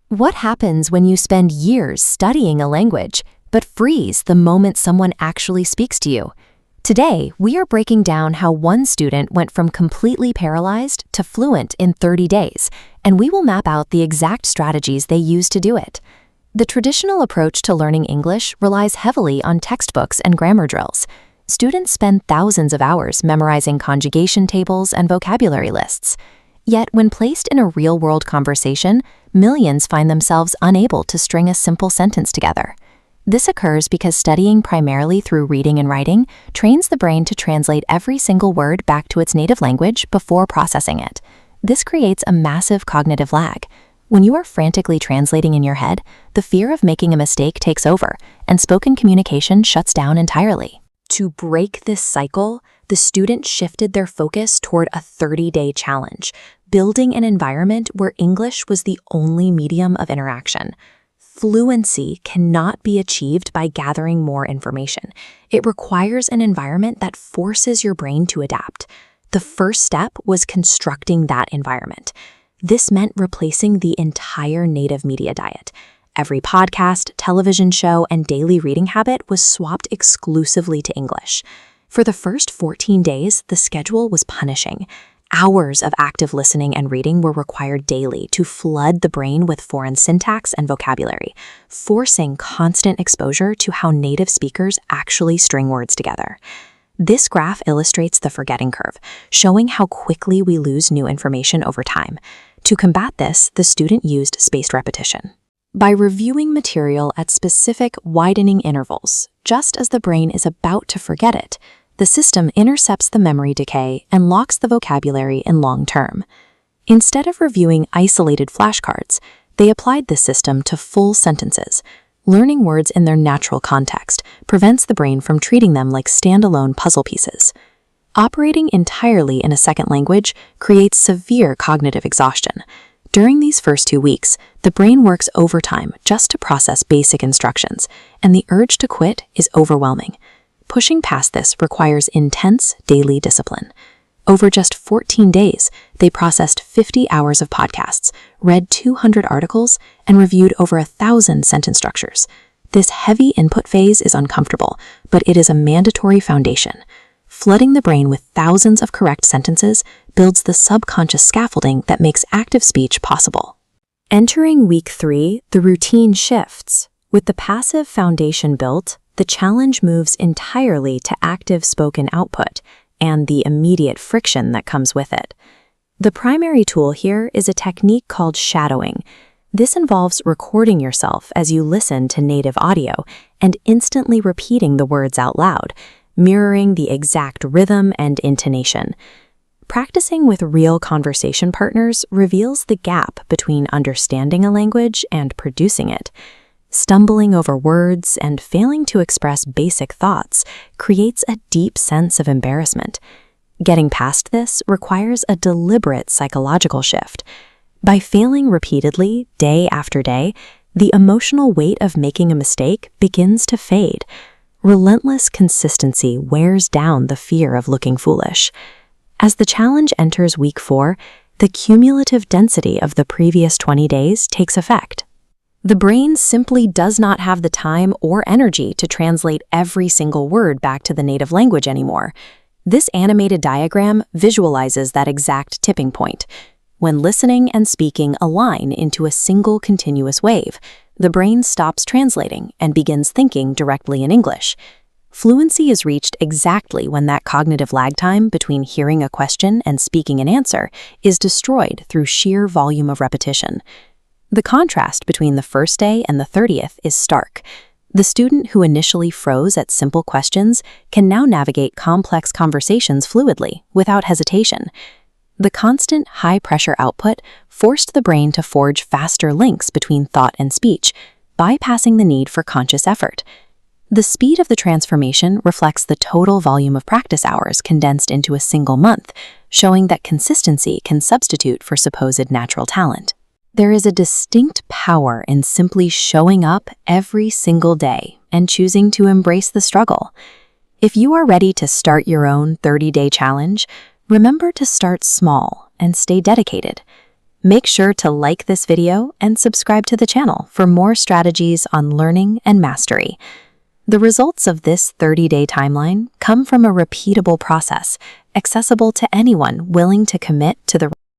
What happens when you spend years studying a language, but freeze the moment someone actually speaks to you? Today, we are breaking down how one student went from completely paralyzed to fluent in 30 days, and we will map out the exact strategies they used to do it. The traditional approach to learning English relies heavily on textbooks and grammar drills. Students spend thousands of hours memorizing conjugation tables and vocabulary lists. Yet, when placed in a real-world conversation, millions find themselves unable to string a simple sentence together. This occurs because studying primarily through reading and writing trains the brain to translate every single word back to its native language before processing it. This creates a massive cognitive lag. When you are frantically translating in your head, the fear of making a mistake takes over, and spoken communication shuts down entirely. To break this cycle, the student shifted their focus toward a 30-day challenge, building an environment where English was the only medium of interaction. Fluency cannot be achieved by gathering more information. It requires an environment that forces your brain to adapt. The first step was constructing that environment. This meant replacing the entire native media diet. Every podcast, television show, and daily reading habit was swapped exclusively to English. For the first 14 days, the schedule was punishing. Hours of active listening and reading were required daily to flood the brain with foreign syntax and vocabulary, forcing constant exposure to how native speakers actually string words together. This graph illustrates the forgetting curve, showing how quickly we lose new information over time. To combat this, the student used spaced repetition. By reviewing material at specific widening intervals, just as the brain is about to forget it, the system intercepts the memory decay and locks the vocabulary in long term. Instead of reviewing isolated flashcards, they applied this system to full sentences. Learning words in their natural context prevents the brain from treating them like standalone puzzle pieces. Operating entirely in a second language creates severe cognitive exhaustion. During these first 2 weeks, the brain works overtime just to process basic instructions, and the urge to quit is overwhelming. Pushing past this requires intense daily discipline. Over just 14 days, they processed 50 hours of podcasts, read 200 articles, and reviewed over 1,000 sentence structures. This heavy input phase is uncomfortable, but it is a mandatory foundation. Flooding the brain with thousands of correct sentences builds the subconscious scaffolding that makes active speech possible. Entering week 3, the routine shifts. With the passive foundation built, the challenge moves entirely to active spoken output and the immediate friction that comes with it. The primary tool here is a technique called shadowing. This involves recording yourself as you listen to native audio and instantly repeating the words out loud, mirroring the exact rhythm and intonation. Practicing with real conversation partners reveals the gap between understanding a language and producing it. Stumbling over words and failing to express basic thoughts creates a deep sense of embarrassment. Getting past this requires a deliberate psychological shift. By failing repeatedly, day after day, the emotional weight of making a mistake begins to fade. Relentless consistency wears down the fear of looking foolish. As the challenge enters week 4, the cumulative density of the previous 20 days takes effect. The brain simply does not have the time or energy to translate every single word back to the native language anymore. This animated diagram visualizes that exact tipping point. When listening and speaking align into a single continuous wave, the brain stops translating and begins thinking directly in English. Fluency is reached exactly when that cognitive lag time between hearing a question and speaking an answer is destroyed through sheer volume of repetition. The contrast between the first day and the 30th is stark. The student who initially froze at simple questions can now navigate complex conversations fluidly, without hesitation. The constant high-pressure output forced the brain to forge faster links between thought and speech, bypassing the need for conscious effort. The speed of the transformation reflects the total volume of practice hours condensed into a single month, showing that consistency can substitute for supposed natural talent. There is a distinct power in simply showing up every single day and choosing to embrace the struggle. If you are ready to start your own 30-day challenge, remember to start small and stay dedicated. Make sure to like this video and subscribe to the channel for more strategies on learning and mastery. The results of this 30-day timeline come from a repeatable process, accessible to anyone willing to commit to the